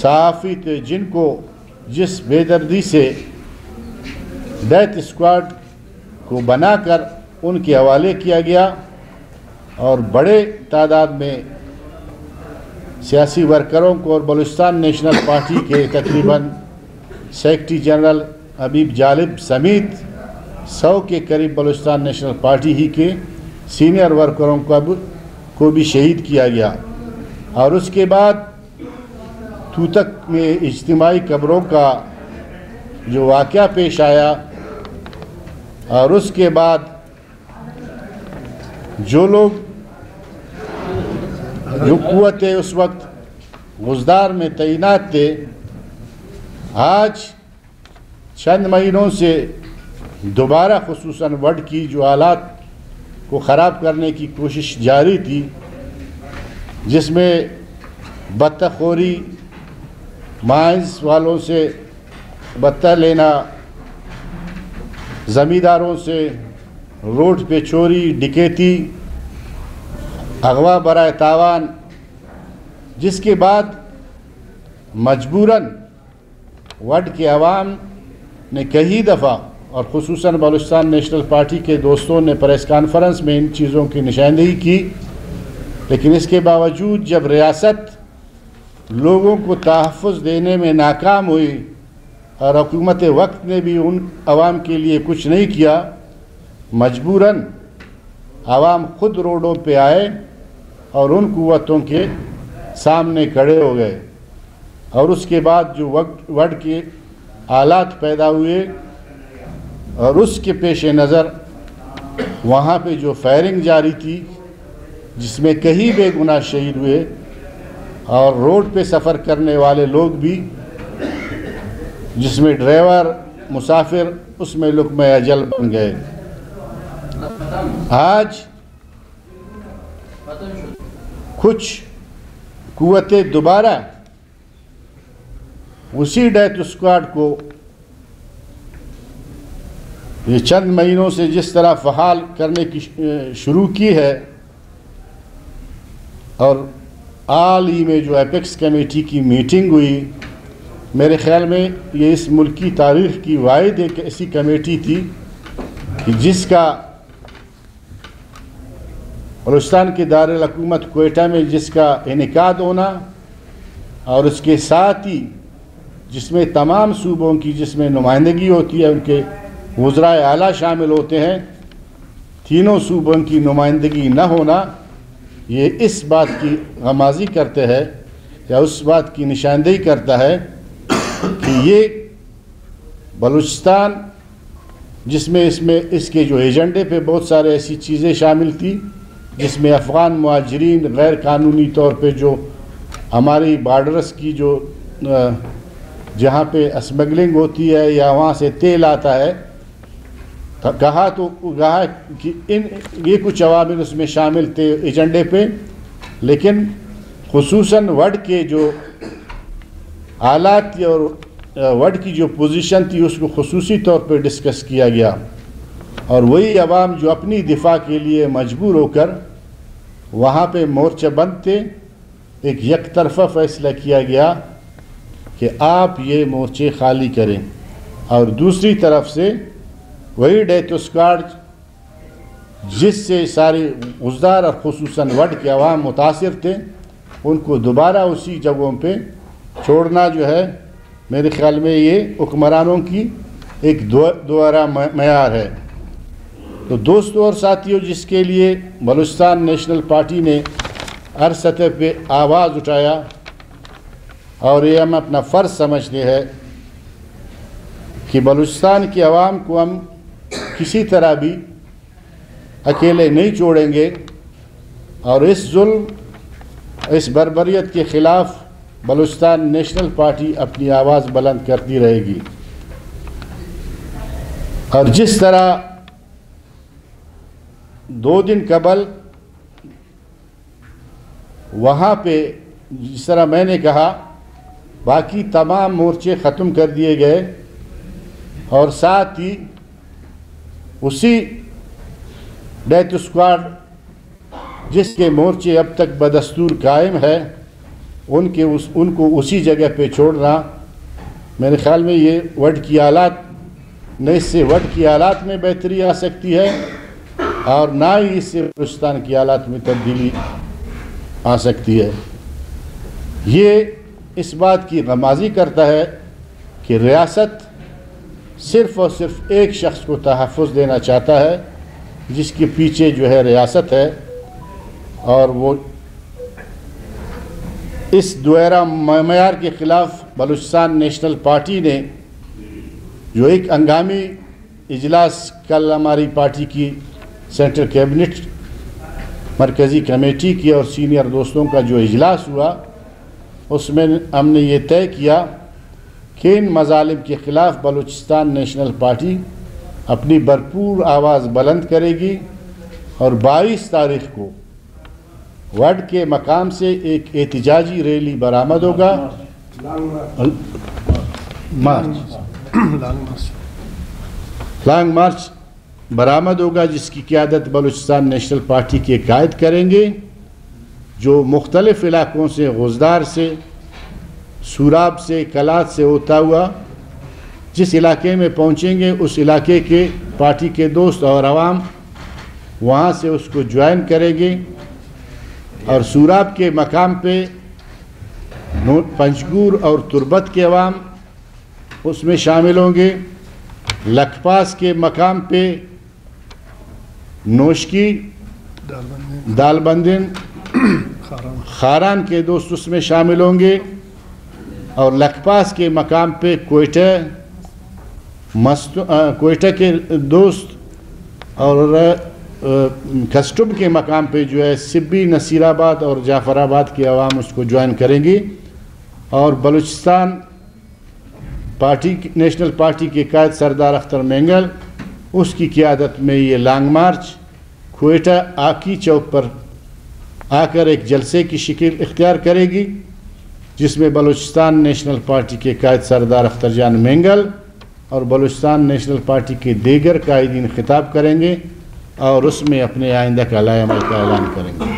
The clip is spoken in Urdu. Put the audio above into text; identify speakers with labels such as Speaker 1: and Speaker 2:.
Speaker 1: صحافی تھے جن کو جس بے دردی سے ڈیتھ اسکواڈ کو بنا کر ان کے حوالے کیا گیا، اور بڑے تعداد میں سیاسی ورکروں کو اور بلوچستان نیشنل پارٹی کے تقریباً سیکرٹری جنرل حبیب جالب سمیت 100 کے قریب بلوچستان نیشنل پارٹی ہی کے سینئر ورکروں کو بھی شہید کیا گیا۔ اور اس کے بعد توتک میں اجتماعی قبروں کا جو واقعہ پیش آیا، اور اس کے بعد جو لوگ جو قوتیں اس وقت غزدار میں تعینات تھے، آج چند مہینوں سے دوبارہ خصوصاً وڈ کی جو حالات کو خراب کرنے کی کوشش جاری تھی، جس میں بطخ خوری، مائنز والوں سے بطہ لینا، زمینداروں سے روڈ پہ چوری، ڈکیتی، اغوا برائے تاوان، جس کے بعد مجبوراً وڈ کے عوام نے کئی دفعہ اور خصوصاً بلوچستان نیشنل پارٹی کے دوستوں نے پریس کانفرنس میں ان چیزوں کی نشاندہی کی، لیکن اس کے باوجود جب ریاست لوگوں کو تحفظ دینے میں ناکام ہوئی اور حکومت وقت نے بھی ان عوام کے لیے کچھ نہیں کیا، مجبوراً عوام خود روڈوں پہ آئے اور ان قوتوں کے سامنے کھڑے ہو گئے، اور اس کے بعد جو وڈ کے حالات پیدا ہوئے، اور اس کے پیش نظر وہاں پہ جو فائرنگ جاری تھی جس میں کئی بے گناہ شہید ہوئے، اور روڈ پہ سفر کرنے والے لوگ بھی، جس میں ڈرائیور، مسافر، اس میں لقمہ اجل بن گئے۔ آج کچھ قوتیں دوبارہ اسی ڈیتھ اسکواڈ کو یہ چند مہینوں سے جس طرح فعال کرنے کی شروع کی ہے، اور حال ہی میں جو ایپیکس کمیٹی کی میٹنگ ہوئی، میرے خیال میں یہ اس ملک کی تاریخ کی واحد ایک ایسی کمیٹی تھی کہ جس کا بلوچستان کے دارالحکومت کوئٹہ میں جس کا انعقاد ہونا، اور اس کے ساتھ ہی جس میں تمام صوبوں کی جس میں نمائندگی ہوتی ہے، ان کے وزرائے اعلیٰ شامل ہوتے ہیں، تینوں صوبوں کی نمائندگی نہ ہونا یہ اس بات کی غمازی کرتے ہے یا اس بات کی نشاندہی کرتا ہے کہ یہ بلوچستان جس میں اس کے جو ایجنڈے پہ بہت سارے ایسی چیزیں شامل تھی، جس میں افغان مہاجرین غیر قانونی طور پہ جو ہماری بارڈرز کی جو جہاں پہ اسمگلنگ ہوتی ہے یا وہاں سے تیل آتا ہے، کہا کہ یہ کچھ عوامل اس میں شامل تھے ایجنڈے پہ، لیکن خصوصاً وڈ کے جو حالات تھی اور وڈ کی جو پوزیشن تھی اس کو خصوصی طور پہ ڈسکس کیا گیا، اور وہی عوام جو اپنی دفاع کے لیے مجبور ہو کر وہاں پہ مورچہ بند تھے، ایک یک طرفہ فیصلہ کیا گیا کہ آپ یہ مورچے خالی کریں، اور دوسری طرف سے وہی ڈیتھ اسکواڈ جس سے ساری غزدار اور خصوصاً وڈ کے عوام متاثر تھے، ان کو دوبارہ اسی جگہوں پہ چھوڑنا جو ہے میرے خیال میں یہ حکمرانوں کی ایک دوبارہ معیار ہے۔ تو دوستوں اور ساتھیوں، جس کے لیے بلوچستان نیشنل پارٹی نے ہر سطح پہ آواز اٹھایا، اور یہ ہم اپنا فرض سمجھتے ہیں کہ بلوچستان کے عوام کو ہم کسی طرح بھی اکیلے نہیں چھوڑیں گے، اور اس ظلم، اس بربریت کے خلاف بلوچستان نیشنل پارٹی اپنی آواز بلند کرتی رہے گی۔ اور جس طرح 2 دن قبل وہاں پہ جس طرح میں نے کہا باقی تمام مورچے ختم کر دیے گئے، اور ساتھ ہی اسی ڈیتھ اسکواڈ جس کے مورچے اب تک بدستور قائم ہے، ان کو اسی جگہ پہ چھوڑنا میرے خیال میں یہ وڈ کی آلات نہ اس سے وڈ کی آلات میں بہتری آ سکتی ہے اور نہ ہی اس سے بلوچستان کی حالات میں تبدیلی آ سکتی ہے۔ یہ اس بات کی غمازی کرتا ہے کہ ریاست صرف اور صرف ایک شخص کو تحفظ دینا چاہتا ہے جس کے پیچھے جو ہے ریاست ہے، اور وہ اس دوہرا معیار کے خلاف بلوچستان نیشنل پارٹی نے جو ایک ہنگامی اجلاس کل ہماری پارٹی کی سینٹرل کیبنٹ مرکزی کمیٹی کی اور سینئر دوستوں کا جو اجلاس ہوا، اس میں ہم نے یہ طے کیا کہ ان مظالم کے خلاف بلوچستان نیشنل پارٹی اپنی بھرپور آواز بلند کرے گی، اور 22 تاریخ کو وڈ کے مقام سے ایک احتجاجی ریلی برآمد ہوگا، لانگ مارچ برآمد ہوگا، جس کی قیادت بلوچستان نیشنل پارٹی کے قائد کریں گے، جو مختلف علاقوں سے غزدار سے، سوراب سے، کلات سے ہوتا ہوا جس علاقے میں پہنچیں گے اس علاقے کے پارٹی کے دوست اور عوام وہاں سے اس کو جوائن کریں گے، اور سوراب کے مقام پہ پنجگور اور تربت کے عوام اس میں شامل ہوں گے، لکھپاس کے مقام پہ نوشکی، دالبندن، خاران کے دوست اس میں شامل ہوں گے، اور لکھپاس کے مقام پہ کوئٹہ کے دوست، اور کسٹم کے مقام پہ جو ہے سبی، نصیر آباد اور جعفر آباد کے عوام اس کو جوائن کریں گی، اور بلوچستان پارٹی نیشنل پارٹی کے قائد سردار اختر مینگل اس کی قیادت میں یہ لانگ مارچ کوئٹہ آکی چوک پر آ کر ایک جلسے کی شکل اختیار کرے گی، جس میں بلوچستان نیشنل پارٹی کے قائد سردار اختر جان مینگل اور بلوچستان نیشنل پارٹی کے دیگر قائدین خطاب کریں گے اور اس میں اپنے آئندہ کا عمل کا اعلان کریں گے۔